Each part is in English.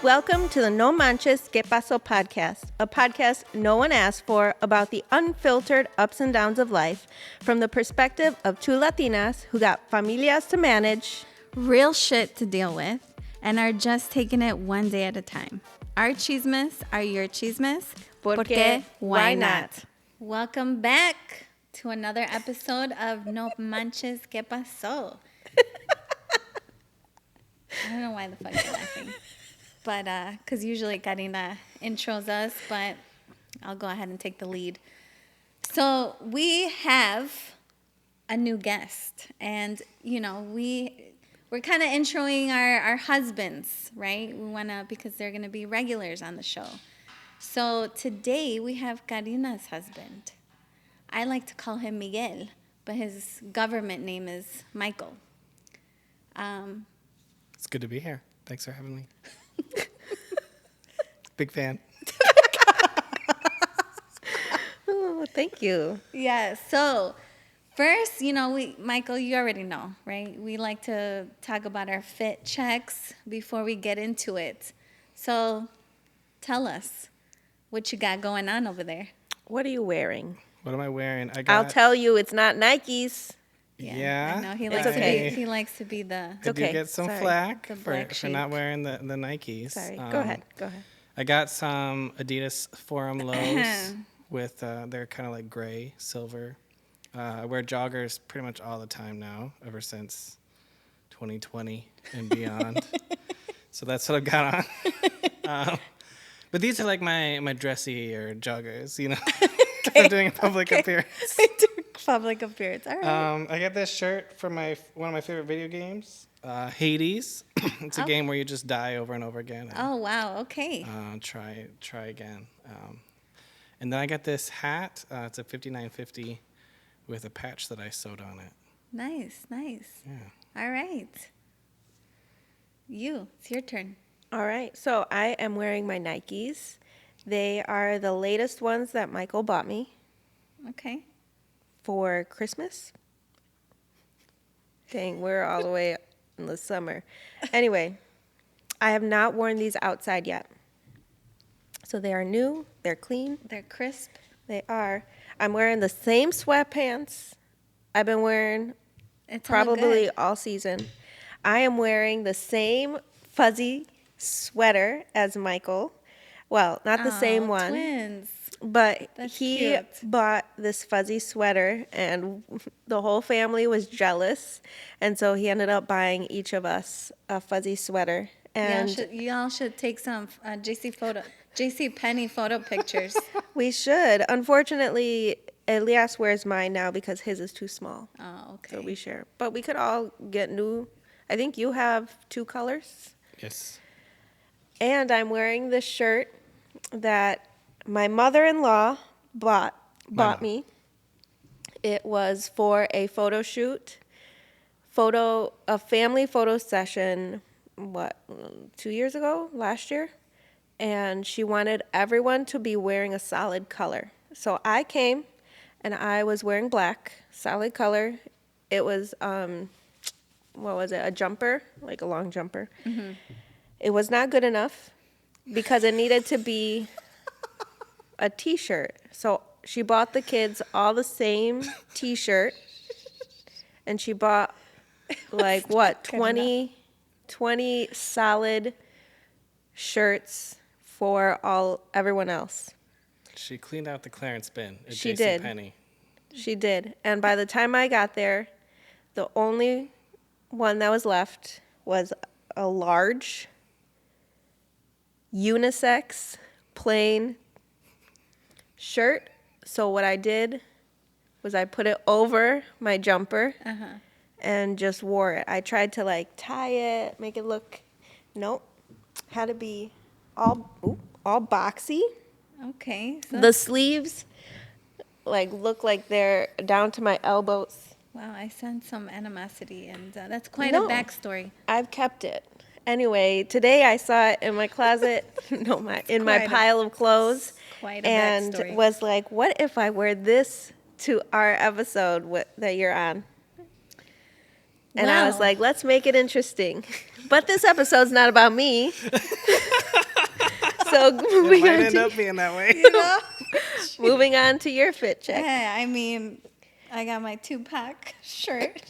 Welcome to the No Manches ¿Qué Pasó podcast, a podcast no one asked for about the unfiltered ups and downs of life from the perspective of two Latinas who got familias to manage, real shit to deal with, and are just taking it one day at a time. Our chismes are your chismes, porque why not? Welcome back to another episode of No Manches ¿Qué Pasó? I don't know why the fuck you're laughing. But, because usually Karina intros us, but I'll go ahead and take the lead. So we have a new guest, and, you know, we're kind of introing our husbands, right? We want to, because they're going to be regulars on the show. So today we have Karina's husband. I like to call him Miguel, but his government name is Michael. It's good to be here. Thanks for having me. Big fan. Oh, thank you. Yeah, so first, you know, Michael, you already know, right? We like to talk about our fit checks before we get into it. So tell us what you got going on over there. What are you wearing? What am I wearing? I'll tell you, it's not Nikes. Yeah. I know he likes to be the. I do get some flack for not wearing the Nikes. Sorry. Go ahead. I got some Adidas Forum lows with they're kind of like gray, silver. I wear joggers pretty much all the time now, ever since 2020 and beyond. So that's what I've got on. But these are like my dressy or joggers, you know. I'm doing a public appearance. Public appearance. All right. I got this shirt from one of my favorite video games, Hades. It's a game where you just die over and over again. Oh wow! Okay. Try again. And then I got this hat. It's a 5950 with a patch that I sewed on it. Nice. Yeah. All right. It's your turn. All right. So I am wearing my Nikes. They are the latest ones that Michael bought me. Okay. For Christmas. Dang, we're all the way in the summer. Anyway, I have not worn these outside yet. So they are new. They're clean. They're crisp. They are. I'm wearing the same sweatpants I've been wearing probably all season. I am wearing the same fuzzy sweater as Michael. Well, not the same one. Twins. But That's he cute. bought this fuzzy sweater, and the whole family was jealous. And so he ended up buying each of us a fuzzy sweater. And y'all should take some JC Penney photo pictures. we should. Unfortunately, Elias wears mine now because his is too small. Oh, okay. So we share. But we could all get new. I think you have 2 colors. Yes. And I'm wearing this shirt that my mother-in-law bought me. It was for a photo shoot, a family photo session, 2 years ago, last year? And she wanted everyone to be wearing a solid color. So I came, and I was wearing black, solid color. It was, a jumper, like a long jumper. Mm-hmm. It was not good enough because it needed to be a T-shirt. So she bought the kids all the same T-shirt, and she bought 20 solid shirts for everyone else. She cleaned out the clearance bin at She JC did. Penney. She did. And by the time I got there, the only one that was left was a large unisex plain shirt. So what I did was I put it over my jumper and just wore it. I tried to tie it, make it look, nope, had to be all boxy. Okay. So The sleeves look like they're down to my elbows. wow, I sense some animosity, and that's quite a backstory. I've kept it. Anyway, today I saw it in my closet, my pile of clothes, Quite a and backstory. was like, what if I wear this to our episode that you're on? And I was like, let's make it interesting. But this episode's not about me. So It moving might on end up being that way. You know? moving on to your fit check. Yeah, I mean, I got my 2-pack shirt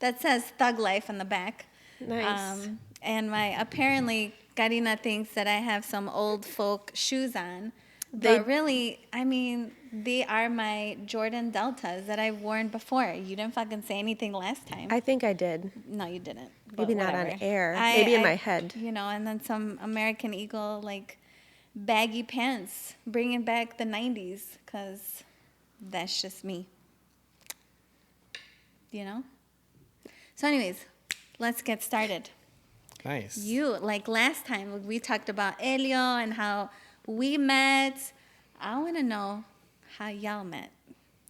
that says Thug Life on the back. Nice. And apparently, Karina thinks that I have some old folk shoes on. They- But really, I mean, they are my Jordan Deltas that I've worn before. You didn't fucking say anything last time. I think I did. No, you didn't. Maybe But not on whatever. air. Maybe in my head. You know, and then some American Eagle, like, baggy pants, bringing back the 90s, because that's just me. You know? So anyways, let's get started. Nice. Like last time, we talked about Elio and how we met. I want to know how y'all met.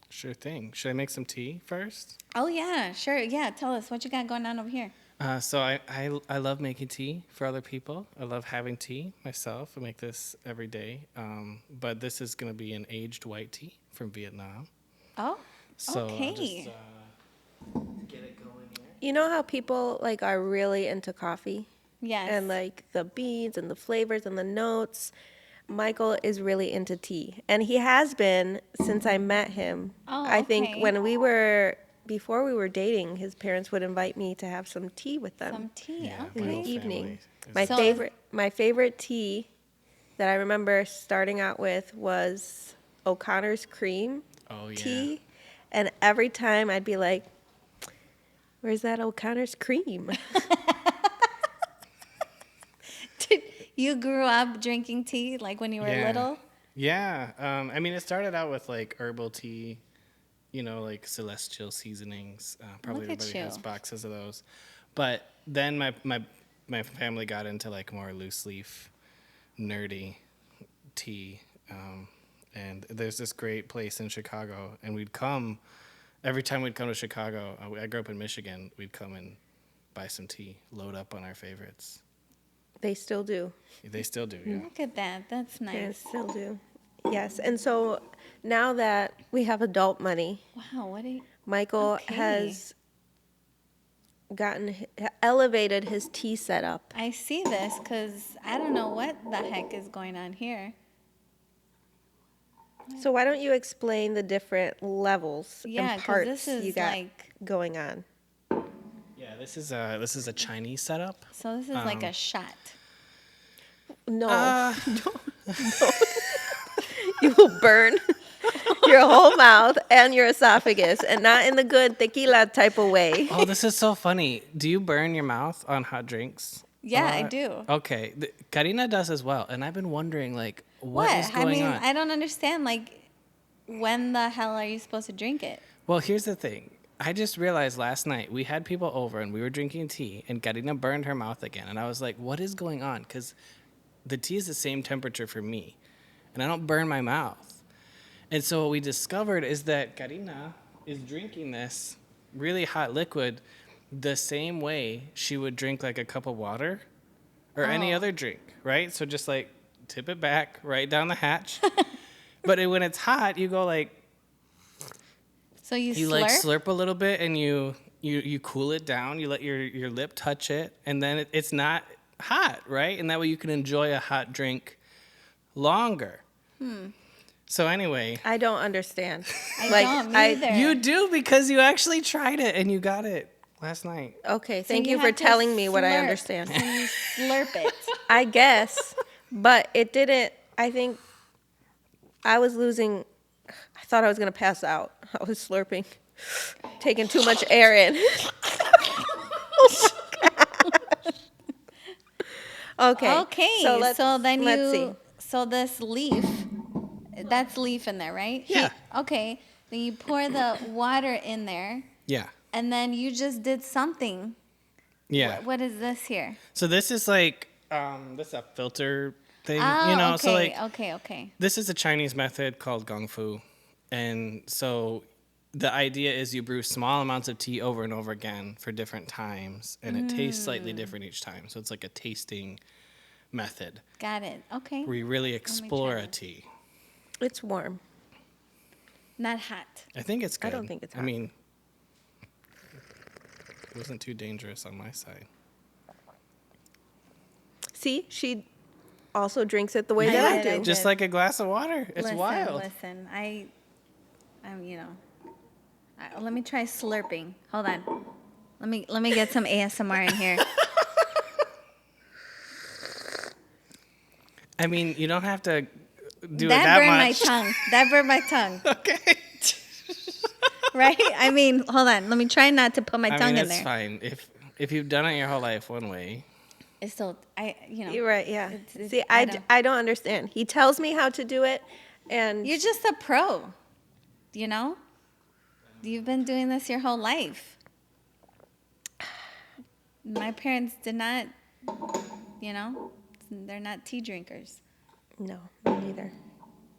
Sure thing. Should I make some tea first? Oh, yeah, sure. Yeah, tell us what you got going on over here. So I love making tea for other people. I love having tea myself. I make this every day. But this is going to be an aged white tea from Vietnam. Oh, So okay. I'll just get it going here. You know how people like are really into coffee? Yes. And like the beans and the flavors and the notes. Michael is really into tea. And he has been since I met him. Oh, I think okay. before we were dating, his parents would invite me to have some tea with them Some tea, Yeah, in my the whole okay. evening. family is- My So favorite tea that I remember starting out with was O'Connor's cream Oh, yeah. tea. And every time I'd be like, where's that O'Connor's cream? You grew up drinking tea like when you were little? Yeah. I mean, it started out with like herbal tea, like celestial seasonings. Probably Look at everybody has you. boxes of those. But then my family got into like more loose leaf, nerdy tea. And there's this great place in Chicago, and every time we'd come to Chicago. I grew up in Michigan. We'd come and buy some tea, load up on our favorites. They still do. They still do, yeah. Look at that. That's They nice. still do. Yes. And so now that we have adult money, Wow, what are you... Michael Okay. has elevated his tea setup. I see this because I don't know what the heck is going on here. So why don't you explain the different levels Yeah, and 'cause parts this is you got like- going on? Yeah, this is a Chinese setup. So this is like a shot. No, you will burn your whole mouth and your esophagus, and not in the good tequila type of way. Oh, this is so funny. Do you burn your mouth on hot drinks? Yeah, I do. Okay, Karina does as well, and I've been wondering, like, what is I going mean, on? I don't understand. Like, when the hell are you supposed to drink it? Well, here's the thing. I just realized last night we had people over and we were drinking tea, and Karina burned her mouth again, and I was like, what is going on? Because the tea is the same temperature for me, and I don't burn my mouth. And so what we discovered is that Karina is drinking this really hot liquid the same way she would drink like a cup of water or any other drink, right? So just like tip it back right down the hatch. But when it's hot, you go like, So you you slurp? like slurp a little bit and you cool it down. You let your lip touch it, and then it's not hot, right? And that way you can enjoy a hot drink longer. So anyway, I don't understand. I don't either. you do because you actually tried it and you got it last night. Okay, So thank you for have to telling me what I slurp. understand. So you slurp it. I guess, but it didn't. I think I was losing. I thought I was going to pass out. I was slurping, taking too much air in. Okay. Okay, so then let's see. so this leaf, that's leaf in there, right? Yeah. Okay, then you pour the water in there, Yeah. and then you just did something. Yeah. What is this here? So this is like this is a filter thing, Oh, okay, so like okay. this is a Chinese method called gong fu. And so the idea is you brew small amounts of tea over and over again for different times, and it tastes slightly different each time. So it's like a tasting method Got it. Okay. where you really try explore a this. tea. It's warm. Not hot. I think it's good. I don't think it's I hot. mean, it wasn't too dangerous on my side. See, she also drinks it the way that I did, I do. did. Just like a glass of water. It's wild. Listen, I'm, let me try slurping. Hold on. Let me get some ASMR in here. I mean, you don't have to do it That that burned my much. tongue. That burned my tongue. Okay. Right? I mean, hold on. Let me try not to put my I tongue mean, in it's there. fine. If you've done it your whole life one way. It's still, You're right, yeah. it's- See, I I don't- don't understand. He tells me how to do it, and You're just a pro, you know? You've been doing this your whole life. My parents did not, they're not tea drinkers. no, me neither.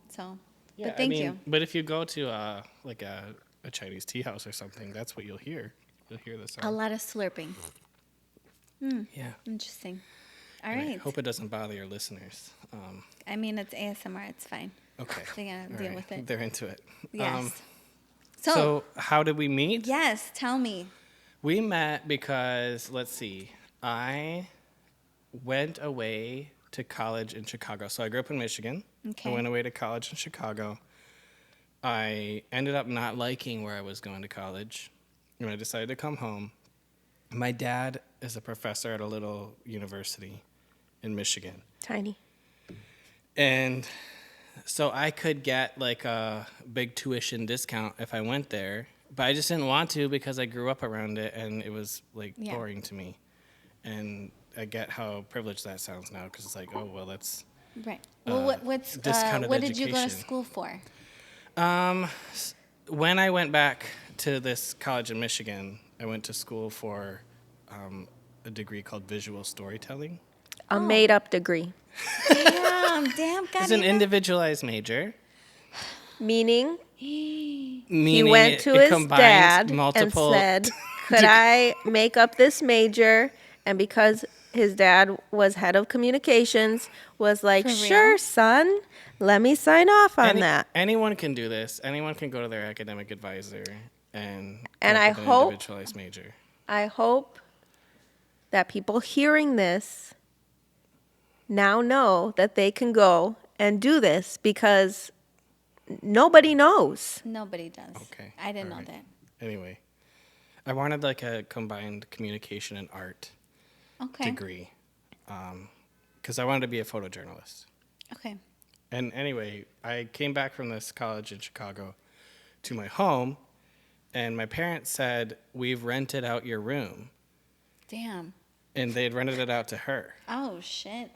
So, Yeah, but thank you. But if you go to like a Chinese tea house or something, that's what you'll hear. You'll hear the A sound. lot of slurping. Yeah. Interesting. All Anyway, right. hope it doesn't bother your listeners. I mean, it's ASMR. It's fine. Okay. They gotta All deal right. with it. They're into it. Yes. So how did we meet? Yes, tell me. We met because, let's see, I went away to college in Chicago. So I grew up in Michigan. Okay. I went away to college in Chicago. I ended up not liking where I was going to college, and I decided to come home. My dad is a professor at a little university in Michigan. Tiny. And so I could get like a big tuition discount if I went there, but I just didn't want to because I grew up around it and it was like Yeah. boring to me. And I get how privileged that sounds now because it's like, oh, well, that's Right. Well, discounted what did you go to education. school for? When I went back to this college in Michigan, I went to school for a degree called visual storytelling. A made-up degree. Damn, It's an Karina. individualized major. Meaning, Meaning he went to it his combines dad multiple and said, could I make up this major? And because his dad was head of communications, was like, For real? sure, son, let me sign off on that. Anyone can do this. Anyone can go to their academic advisor and And come I up with an hope- individualized major. I hope that people hearing this now know that they can go and do this because nobody knows. Nobody does. Okay. I didn't know All right. that. Anyway, I wanted like a combined communication and art Okay. degree because I wanted to be a photojournalist. Okay. And anyway, I came back from this college in Chicago to my home, and my parents said, we've rented out your room. Damn. And they had rented it out to her. Oh shit.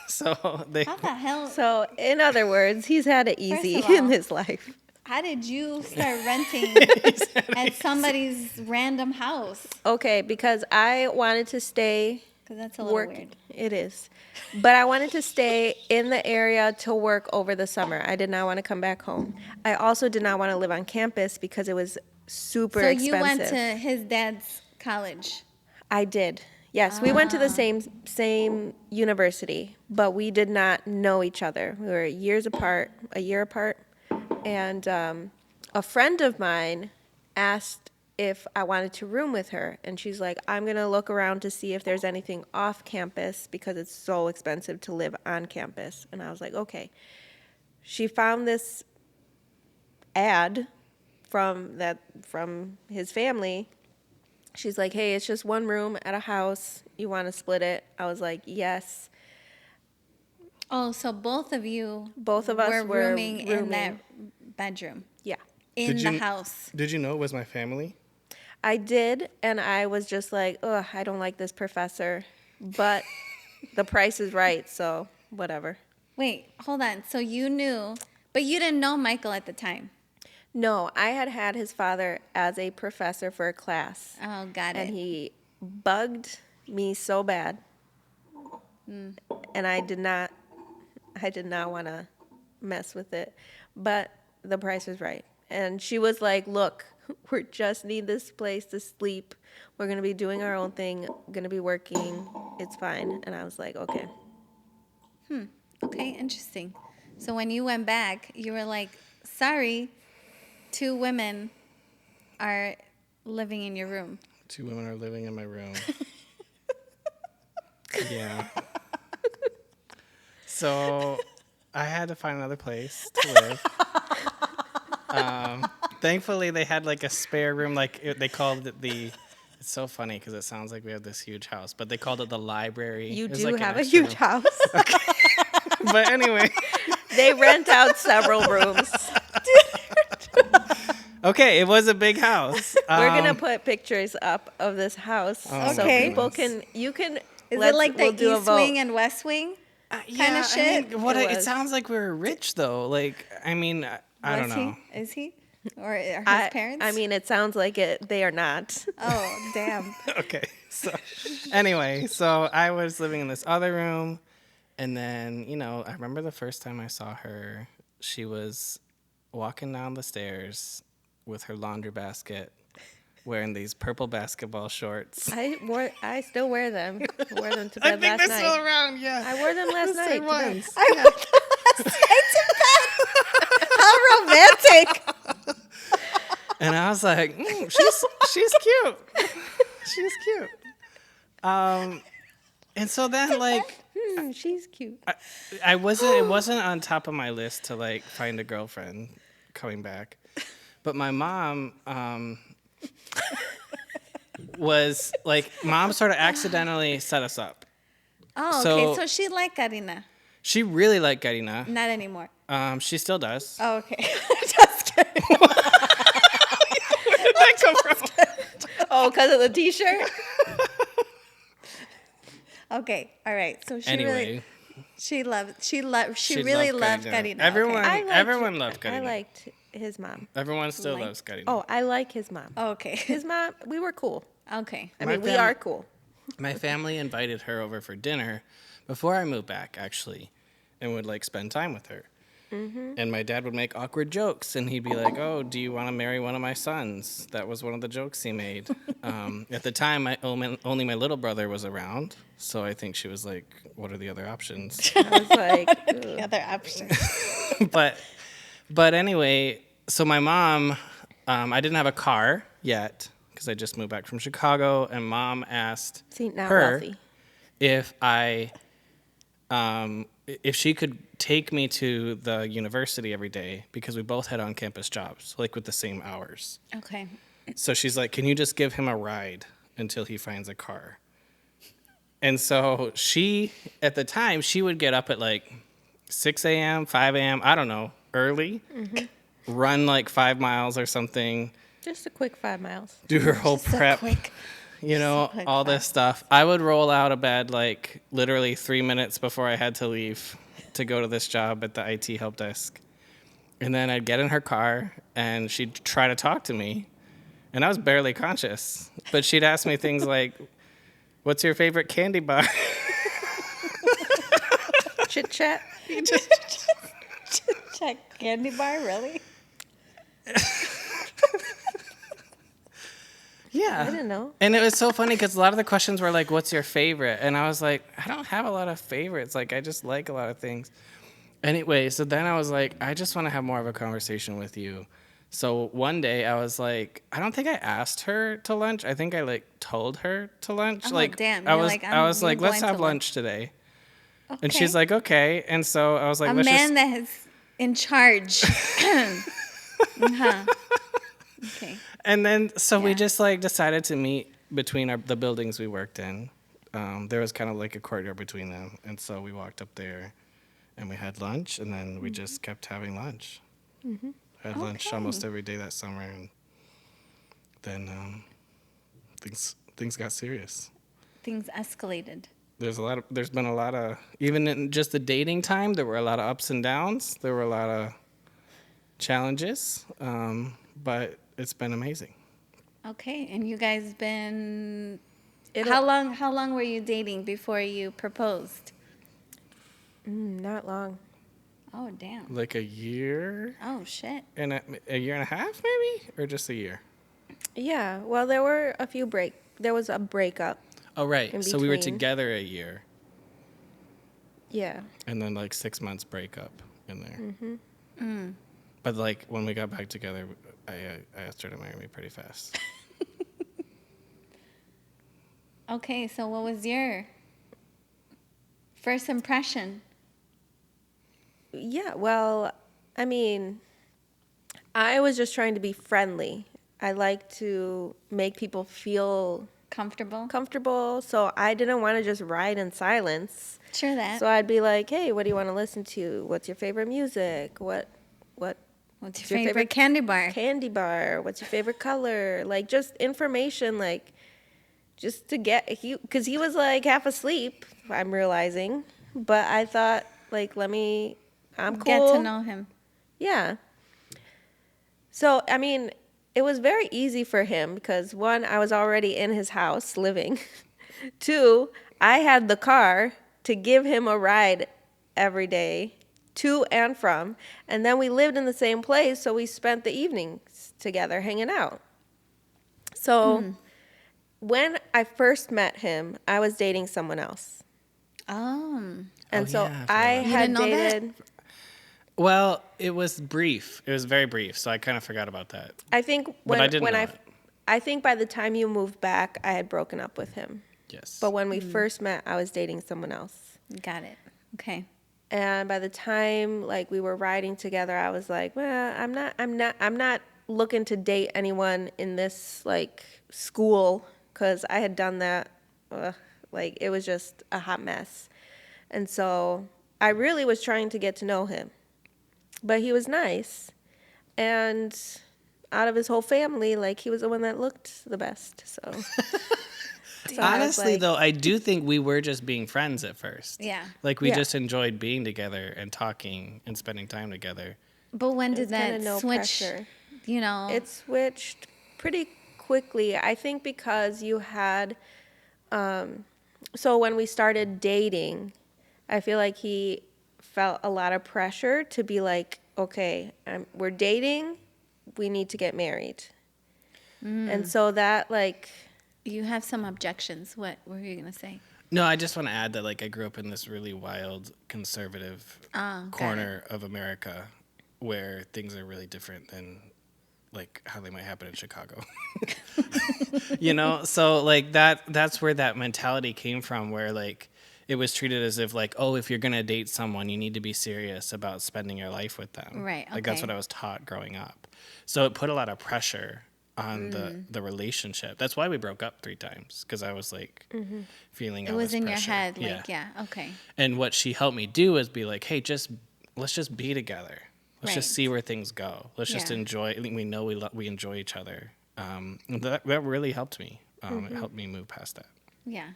So they, How the hell? So, in other words, he's had it easy of all- in his life. How did you start renting at somebody's random house? Okay, because I wanted to stay Because that's a little work. weird. It is. But I wanted to stay in the area to work over the summer. I did not want to come back home. I also did not want to live on campus because it was super So expensive. you went to his dad's college. I did. Yes, we went to the same university, but we did not know each other. We were years apart, a year apart. And a friend of mine asked if I wanted to room with her. And she's like, I'm going to look around to see if there's anything off campus because it's so expensive to live on campus. And I was like, okay. She found this ad from his family. She's like, hey, it's just one room at a house. You want to split it? I was like, yes. Oh, so both of you Both of us were rooming in that bedroom Yeah. in Did the you- house. did you know it was my family? I did, and I was just like, ugh, I don't like this professor. But the price is right, so whatever. Wait, hold on. So you knew, but you didn't know Michael at the time. No, I had his father as a professor for a class. Oh, got it. And he bugged me so bad. And I did not want to mess with it. But the price was right. And she was like, look, we just need this place to sleep. We're going to be doing our own thing, going to be working. It's fine. And I was like, okay. Okay, interesting. So when you went back, you were like, sorry, 2 women are living in your room. 2 women are living in my room. Yeah. So I had to find another place to live. Thankfully, they had like a spare room. They called it the. It's so funny because it sounds like we have this huge house, but they called it the library. You It was do like an have a extra huge room. house. But anyway, They rent out several rooms. okay, it was a big house. We're gonna put pictures up of this house Oh, so Okay. people can. You can. Is let's- it like the we'll do a East vote. Wing and West Wing? Yeah, shit? I mean, It it was. sounds like we were rich though. Like, I mean, I don't Was know. he? Is he? Or are his I, parents? I mean, it sounds like it. They are not. Oh, damn. Okay. So anyway, so I was living in this other room, and then, I remember the first time I saw her, she was walking down the stairs with her laundry basket, wearing these purple basketball shorts. I still wear them. I wore them to bed last they're still night. around, yeah. I wore them last The night. same to bed. ones. I went last night to bed. How romantic. And I was like, she's cute. She's cute. And so then like She's cute. it wasn't on top of my list to like find a girlfriend coming back. But my mom was like, mom sort of accidentally set us up. Oh, So- okay. So she liked Karina. She really liked Karina. Not anymore. She still does. Oh, okay. Just kidding. Where did that come from? Oh, because of the T-shirt. Okay. All right. So she Anyway, she she really loved loved Karina. Everyone, Okay. everyone loved I Karina. liked his mom. Everyone still Liked- loves Karina. Oh, I like his mom. Okay. His mom. We were cool. Okay. I My mean, we family- are cool. My family invited her over for dinner before I moved back, actually, and would like spend time with her. And my dad would make awkward jokes, and he'd be like, "Oh, do you want to marry one of my sons?" That was one of the jokes he made. At the time, only my little brother was around, so I think she was like, "What are the other options?" I was like, The other option. but anyway, so my mom, I didn't have a car yet because I just moved back from Chicago, and mom asked see, now her wealthy. if she could take me to the university every day because we both had on-campus jobs, like with the same hours. Okay. So she's like, "Can you just give him a ride until he finds a car?" And so she, at the time, she would get up at like 6 a.m., 5 a.m., I don't know, early, run like 5 miles or something, Just a quick 5 miles. do her whole So prep. quick. quick All this stuff. I would roll out of bed like literally 3 minutes before I had to leave to go to this job at the IT help desk. And then I'd get in her car and she'd try to talk to me. And I was barely conscious. But she'd ask me things like, "What's your favorite candy bar?" Chit chat. Check candy bar, really? Yeah. I didn't know. And it was so funny because a lot of the questions were like, "What's your favorite?" And I was like, I don't have a lot of favorites. Like, I just like a lot of things. Anyway, so then I was like, I just want to have more of a conversation with you. So one day I was like, I don't think I asked her to lunch. I think I like told her to lunch. Oh, like, damn. I You're was, like, I was you're like, let's going have to lunch today. And Okay. she's like, okay. And so I was like, A let's man just. that is in charge. Uh-huh. Okay. And then so we Yeah. just like decided to meet between the buildings we worked in. There was kind of like a courtyard between them, and so we walked up there, and we had lunch, and then we just kept having lunch. Had lunch Okay. almost every day that summer, and then things got serious. Things escalated. There's been a lot of, even in just the dating time, there were a lot of ups and downs. There were a lot of challenges, but it's been amazing. Okay. And you guys been It'll- how long were you dating before you proposed? Not long. Oh, damn. Like a year Oh, shit. and a year and a half, maybe, or just a year. Yeah. Well, there were a few There was a breakup. Oh, right. In So we were between. together a year, Yeah. and then like 6 months breakup in there. But like when we got back together, I asked her to marry me pretty fast. Okay, so what was your first impression? Yeah, well, I mean, I was just trying to be friendly. I like to make people feel Comfortable? comfortable, so I didn't want to just ride in silence. Sure that. So I'd be like, "Hey, what do you want to listen to? What's your favorite music? What's What's your your favorite candy bar? candy bar? What's your favorite color?" Like just information, like just to get because he was like half asleep. I'm realizing, but I thought like, I'm cool. Get to know him. Yeah. So, I mean, it was very easy for him because one, I was already in his house living. Two, I had the car to give him a ride every day to and from. And then we lived in the same place, so we spent the evenings together hanging out. So, when I first met him, I was dating someone else. Oh. And Oh, so yeah, I forgot I about You had didn't know that? dated. Well, it was brief. It was very brief, so I kind of forgot about that. I think But I didn't when know I, it. I think by the time you moved back, I had broken up with him. Yes. But when we first met, I was dating someone else. Got it. Okay. And by the time like we were riding together, I was like, well, I'm not looking to date anyone in this like school because I had done that. Like it was just a hot mess. And so I really was trying to get to know him. But he was nice. And out of his whole family, like he was the one that looked the best. So, so I was Honestly, like, though, I do think we were just being friends at first. Yeah. Like we Yeah. just enjoyed being together and talking and spending time together. But when It did was kinda that no switch? pressure. You know, It switched pretty quickly. I think because you had, so when we started dating, I feel like he felt a lot of pressure to be like, okay, we're dating, we need to get married. And so that like, you have some objections. What were you going to say? No, I just want to add that like I grew up in this really wild conservative Got corner of America where things are really different than like how they might happen in Chicago. You know, so like that's where that mentality came from where like it was treated as if like, oh, if you're going to date someone, you need to be serious about spending your life with them. Right, Like that's okay. what I was taught growing up. So it put a lot of pressure on the relationship. That's why we broke up 3 times because I was like feeling It all was this in pressure. your head. Like, yeah. Okay. And what she helped me do is be like, hey, let's just be together. Let's just Right. see where things go. Let's just Yeah. enjoy. I think we know we enjoy each other. And that really helped me. It helped me move past that. Yeah.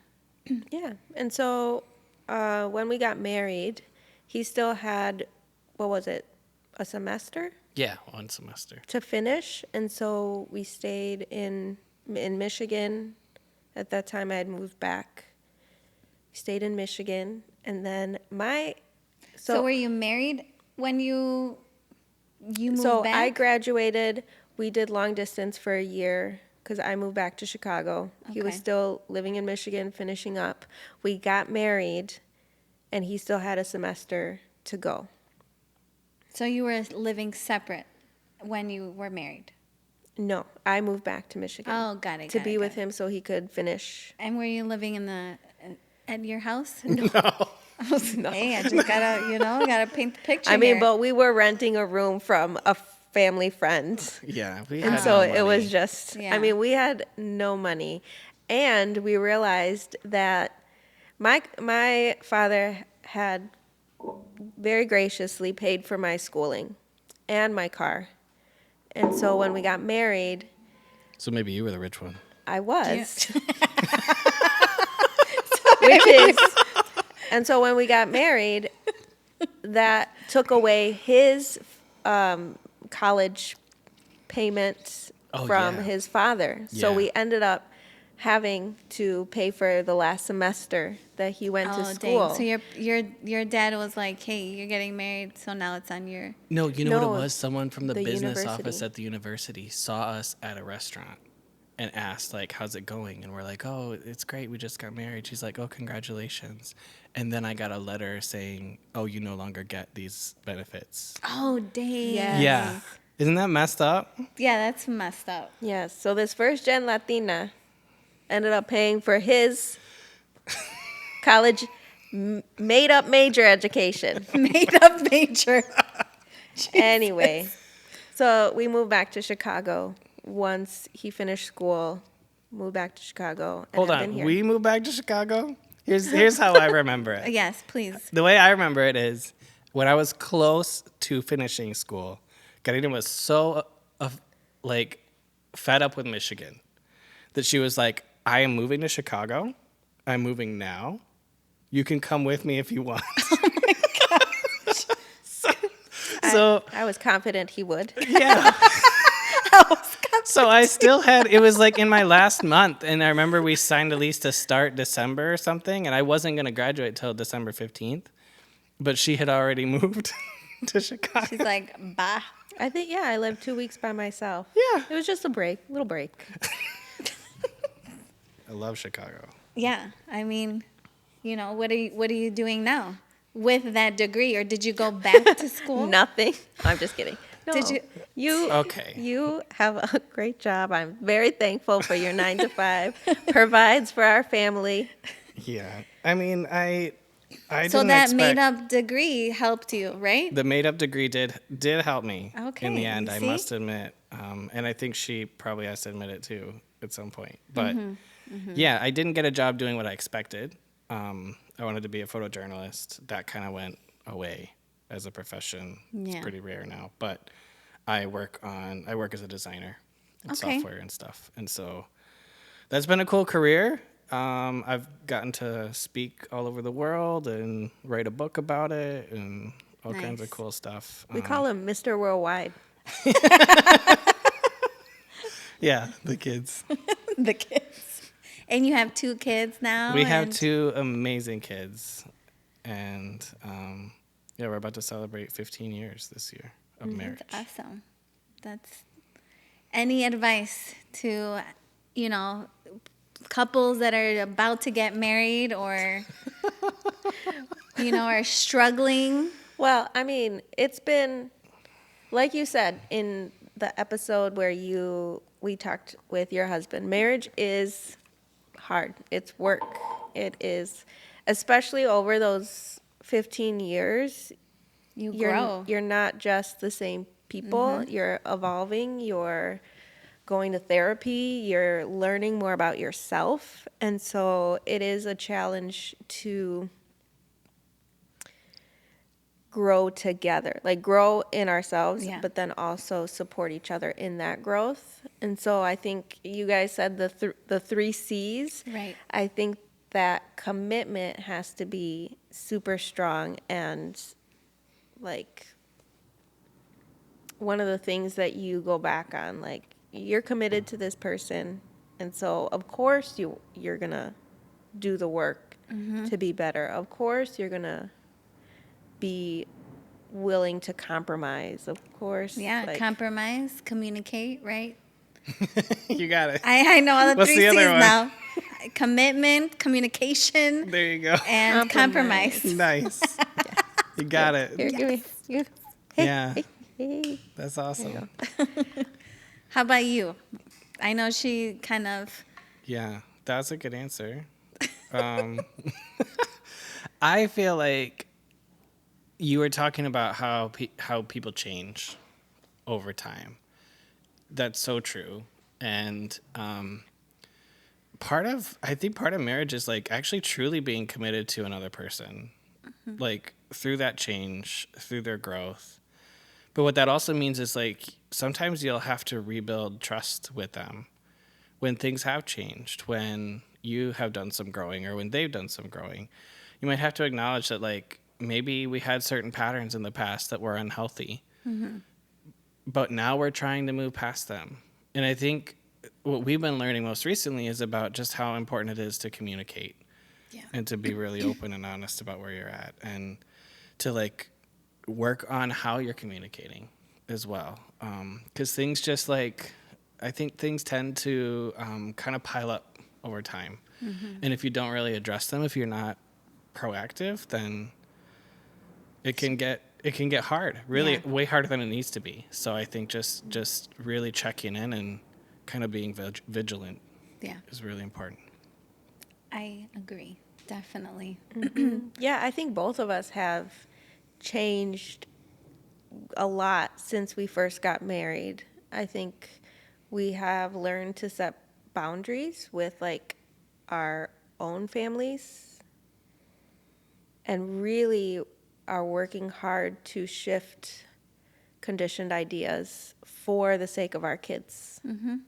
yeah. And so when we got married, he still had, what was it, a semester Yeah, 1 semester. to finish. And so we stayed in Michigan. At that time, I had moved back. Stayed in Michigan. And then So were you married when you moved So back? I graduated. We did long distance for a year because I moved back to Chicago. He was Okay. still living in Michigan, finishing up. We got married, and he still had a semester to go. So you were living separate when you were married. No, I moved back to Michigan Oh, got it. to got be it, with got it. him so he could finish. And were you living at your house? No. Hey, I just gotta paint the picture. I mean, here. but we were renting a room from a family friend. Yeah, we And had so no it was money. just, Yeah. I mean, we had no money. And we realized that my father had very graciously paid for my schooling and my car. And so when we got married, So maybe you were the rich one. I was. Which is, and so when we got married, that took away his college payment Oh, from yeah. his father. So Yeah. we ended up having to pay for the last semester that he went to school. Dang. So your dad was like, "Hey, you're getting married, so now it's on your." No, you know No, what it was? Someone from the business university. office at the university saw us at a restaurant and asked, like, how's it going? And we're like, oh, it's great. We just got married. She's like, oh, congratulations. And then I got a letter saying, oh, you no longer get these benefits. Oh, dang. Yes. Yeah. Isn't that messed up? Yeah, that's messed up. Yes. So this first gen Latina ended up paying for his college Made up major education. Made up major. Anyway, so we moved back to Chicago once he finished school. Moved back to Chicago. And Hold I've been on. here. We moved back to Chicago? Here's how I remember it. Yes, please. The way I remember it is when I was close to finishing school, Karina was so fed up with Michigan that she was like, I am moving to Chicago. I'm moving now. You can come with me if you want. So I was confident he would. yeah. So I still had, it was like in my last month, and I remember we signed a lease to start December or something, and I wasn't going to graduate till December 15th, but she had already moved to Chicago. She's like, bah. I think, I lived 2 weeks by myself. Yeah. It was just a little break. I love Chicago. Yeah, I mean, what are you doing now with that degree, or did you go back to school? Nothing. I'm just kidding. No, Did you- Okay. You have a great job. I'm very thankful for your 9 to 5. Provides for our family. Yeah. I mean, I So didn't that expect, made-up degree helped you, right? the made up degree did help me Okay, in the end, you I see? must admit. And I think she probably has to admit it too at some point. But yeah, I didn't get a job doing what I expected. I wanted to be a photojournalist. That kind of went away as a profession. It's Yeah. pretty rare now. But I work as a designer in Okay. software and stuff. And so that's been a cool career. I've gotten to speak all over the world and write a book about it and all kinds of Nice. cool stuff. We call him Mr. Worldwide. Yeah, the kids. The kids. And you have 2 kids now? We have and- 2 amazing kids. And we're about to celebrate 15 years this year of marriage. Awesome. That's any advice to, couples that are about to get married or, are struggling? Well, I mean, it's been, like you said in the episode where we talked with your husband, marriage is hard. It's work. It is, especially over those 15 years. You grow. You're not just the same people. You're evolving. You're going to therapy. You're learning more about yourself. And so it is a challenge to grow together, like grow in ourselves, Yeah. but then also support each other in that growth. And so I think you guys said the 3 C's. Right. I think that commitment has to be super strong, and like one of the things that you go back on, like you're committed to this person, and so of course you're gonna do the work to be better. Of course you're gonna be willing to compromise. Of course. Yeah, like, compromise, communicate, right? You got it. I know all the What's 3 the other C's one? now. Commitment, communication, There you go. and compromise. Nice. You got it. Here, give me. Hey, Yeah. hey. That's awesome. How about you? I know she kind of... Yeah, that's a good answer. I feel like you were talking about how people change over time. That's so true. And I think part of marriage is like actually truly being committed to another person, like through that change, through their growth. But what that also means is like sometimes you'll have to rebuild trust with them when things have changed, when you have done some growing or when they've done some growing. You might have to acknowledge that like maybe we had certain patterns in the past that were unhealthy, but now we're trying to move past them. And I think what we've been learning most recently is about just how important it is to communicate and to be really open and honest about where you're at, and to like work on how you're communicating as well. Because things just like, I think things tend to kind of pile up over time. And if you don't really address them, if you're not proactive, then it can get hard, really way harder than it needs to be. So I think just really checking in and kind of being vigilant Yeah, is really important. I agree. Definitely. Yeah, I think both of us have changed a lot since we first got married. I think we have learned to set boundaries with like our own families and really are working hard to shift conditioned ideas for the sake of our kids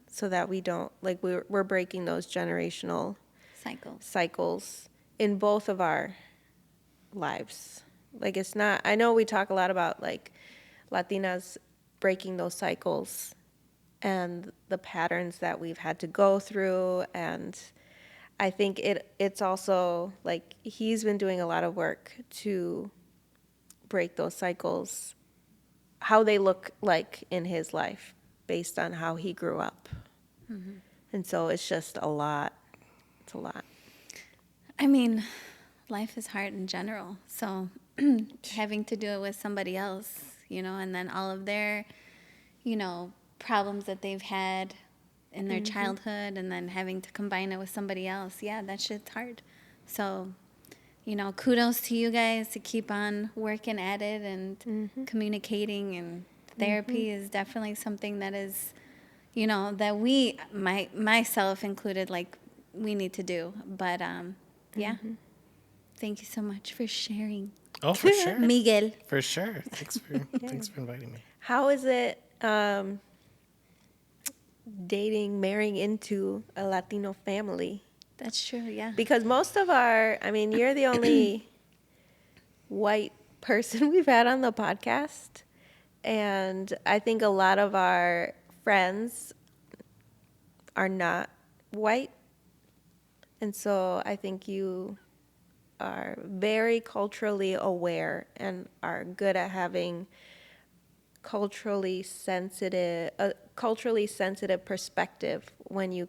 so that we don't like we're breaking those generational cycles in both of our lives. Like it's not, I know we talk a lot about like Latinas breaking those cycles and the patterns that we've had to go through, and I think it's also like he's been doing a lot of work to break those cycles, how they look like in his life based on how he grew up. And so it's just a lot. It's a lot. I mean, life is hard in general. So having to do it with somebody else, and then all of their, problems that they've had in their childhood and then having to combine it with somebody else. Yeah, that shit's hard. So, kudos to you guys to keep on working at it and communicating, and therapy is definitely something that is, that we, myself included, like we need to do. But yeah, thank you so much for sharing. Oh, for sure. Miguel. For sure. Thanks for inviting me. How is it marrying into a Latino family? That's true, yeah. Because most of you're the only white person we've had on the podcast. And I think a lot of our friends are not white. And so I think you are very culturally aware and are good at having culturally sensitive perspective when you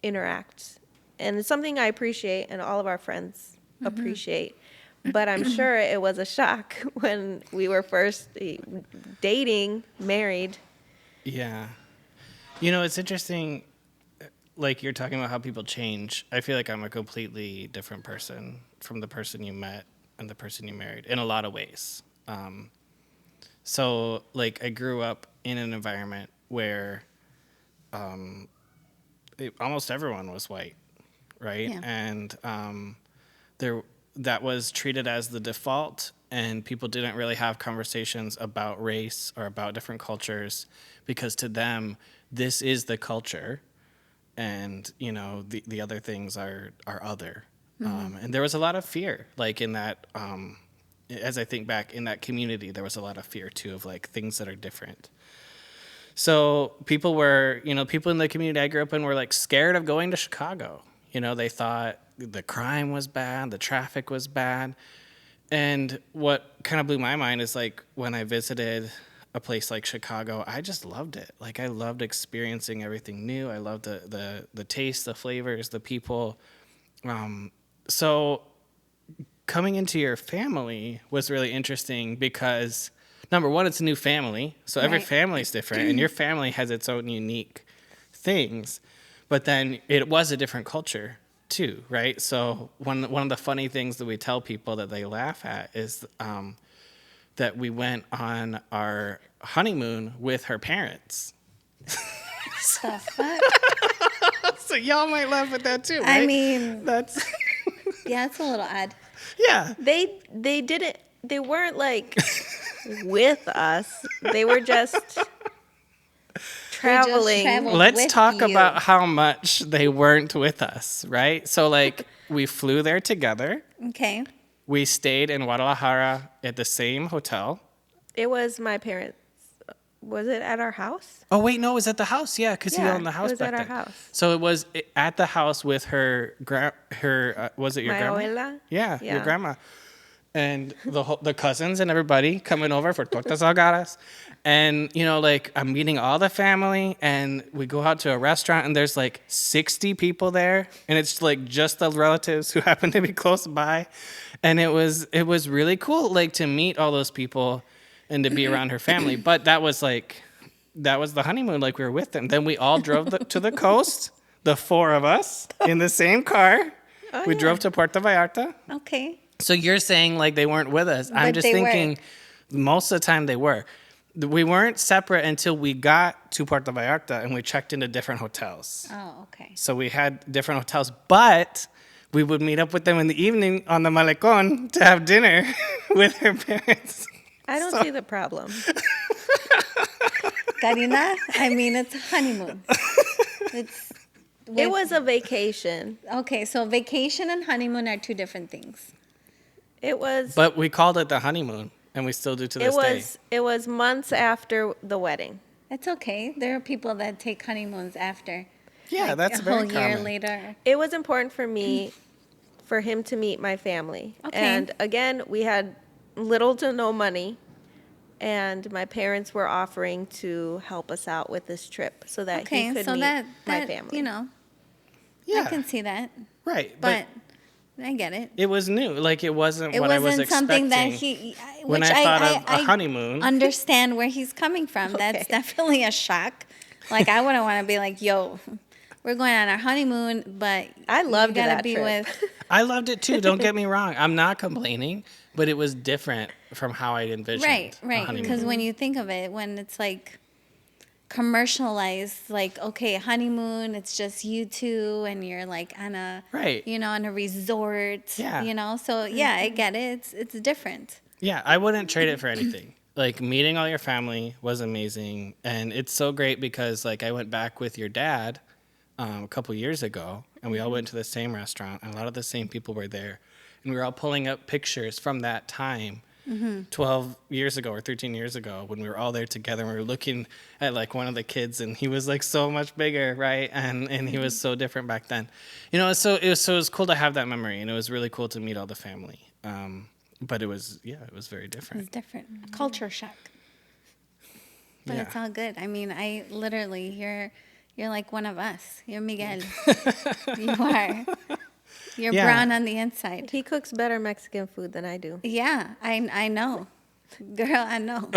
interact. And it's something I appreciate and all of our friends appreciate. But I'm sure it was a shock when we were first dating, married. Yeah. It's interesting, like you're talking about how people change. I feel like I'm a completely different person from the person you met and the person you married in a lot of ways. So, like, I grew up in an environment where almost everyone was white, right? Yeah. And that was treated as the default, and people didn't really have conversations about race or about different cultures because to them, this is the culture, and, the other things are other. And there was a lot of fear, like, in that... as I think back in that community, there was a lot of fear too of like things that are different. So people in the community I grew up in were like scared of going to Chicago. They thought the crime was bad, the traffic was bad. And what kind of blew my mind is like when I visited a place like Chicago, I just loved it. Like I loved experiencing everything new. I loved the taste, the flavors, the people. So coming into your family was really interesting because, number one, it's a new family. So every family is different, and your family has its own unique things. But then it was a different culture, too, right? So one of the funny things that we tell people that they laugh at is that we went on our honeymoon with her parents. The fuck? So y'all might laugh at that, too, right? I mean... That's... Yeah, it's a little odd. Yeah. They weren't like with us. They were just traveling. Let's talk about how much they weren't with us, right? So like we flew there together. Okay. We stayed in Guadalajara at the same hotel. It was my parents. Was it at our house? Oh wait, no, it was at the house. Yeah, because you owned the house back then. It was at our house. So it was at the house with her was it your grandma? Abuela? Yeah, your grandma, and the cousins and everybody coming over for tortas ahogadas, and like I'm meeting all the family, and we go out to a restaurant, and there's like 60 people there, and it's like just the relatives who happen to be close by, and it was really cool, like to meet all those people. And to be around her family. But that was the honeymoon, like we were with them. Then we all drove to the coast, the four of us, in the same car. We drove to Puerto Vallarta. Okay. So you're saying like they weren't with us. I'm But just they were. thinking most of the time they were. We weren't separate until we got to Puerto Vallarta and we checked into different hotels. Oh, okay. So we had different hotels, but we would meet up with them in the evening on the Malecón to have dinner with their parents. I don't see the problem. Karina, I mean, it's honeymoon. It's It was a vacation. okay. So vacation and honeymoon are two different things. It was. But we called it the honeymoon, and we still do to this day. It was months after the wedding. It's okay. There are people that take honeymoons after. Yeah, that's a very whole year common. later. It was important for me, for him to meet my family. Okay. And again, we had little to no money, and my parents were offering to help us out with this trip so that Okay, he could so meet that my family. you know, Yeah, I can see that, right. but I get it. It was new. Like it wasn't It what I was wasn't expecting. something that he. when Which I thought of a honeymoon. Understand where he's coming from. That's Okay. definitely a shock. Like I wouldn't want to be like, "Yo, we're going on our honeymoon," but I loved you gotta that be trip. with. I loved it too. Don't get me wrong. I'm not complaining, but it was different from how I envisioned. Right. a Because honeymoon. when you think of it, when it's like commercialized, like okay, honeymoon, it's just you two, and you're like on a Right. on a resort. Yeah. So yeah, I get it. It's different. Yeah, I wouldn't trade it for anything. Like meeting all your family was amazing, and it's so great because like I went back with your dad a couple years ago, and we all went to the same restaurant, and a lot of the same people were there, and we were all pulling up pictures from that time, 12 years ago or 13 years ago, when we were all there together, and we were looking at like one of the kids, and he was like so much bigger, right? And he was so different back then, So it was cool to have that memory, and it was really cool to meet all the family. But it was very different. It's different. A culture shock. But Yeah. it's all good. I mean, I literally, you're like one of us. You're Miguel. You are. You're Yeah. brown on the inside. He cooks better Mexican food than I do. Yeah, I know. Girl, I know.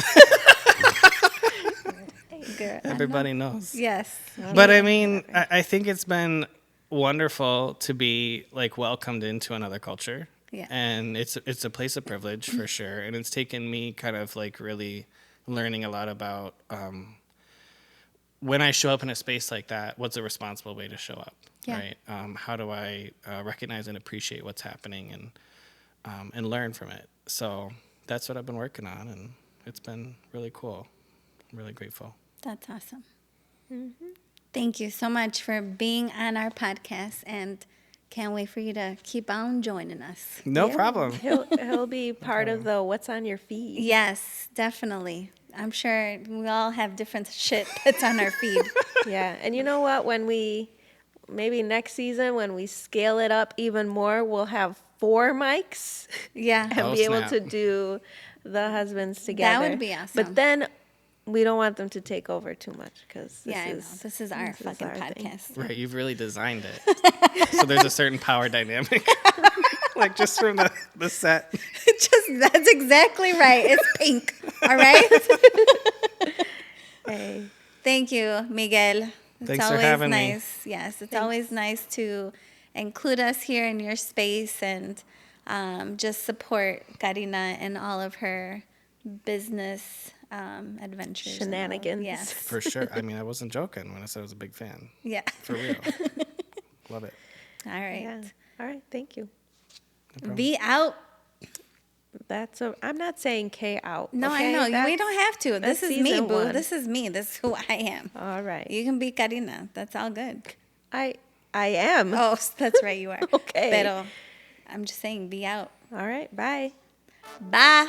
Girl, Everybody knows. yes. But I mean, I think it's been wonderful to be like welcomed into another culture. Yeah. And it's a place of privilege for sure. And it's taken me kind of like really learning a lot about when I show up in a space like that, what's a responsible way to show up, Yeah. right? How do I recognize and appreciate what's happening and learn from it? So that's what I've been working on, and it's been really cool. I'm really grateful. That's awesome. Thank you so much for being on our podcast, and can't wait for you to keep on joining us. No Yeah. problem. He'll be part of the what's on your feed. Yes, definitely. I'm sure we all have different shit that's on our feed. Yeah, and you know what? Maybe next season, when we scale it up even more, we'll have 4 mics Yeah. and Oh, be able snap. to do the husbands together. would be awesome. But then we don't want them to take over too much because Yeah, I know. This is our fucking our thing. podcast. Right, you've really designed it. So there's a certain power dynamic. Like just from the set. That's exactly right. It's pink. All right. Hey, Thank you, Miguel. It's Thanks for always having me. nice. Yes, it's always nice to include us here in your space and just support Karina and all of her business adventures. and all. Shenanigans. Yes. For sure. I mean, I wasn't joking when I said I was a big fan. Yeah. For real. Love it. All right. yeah. All right, thank you. Be out. I'm not saying K out. No, okay? I know. We That's- don't have to. This that's is me, season boo. 1. This is me. This is who I am. All right. You can be Karina. That's all good. I am. Oh, that's right. You are. Okay. Pero I'm just saying, be out. All right, bye. Bye.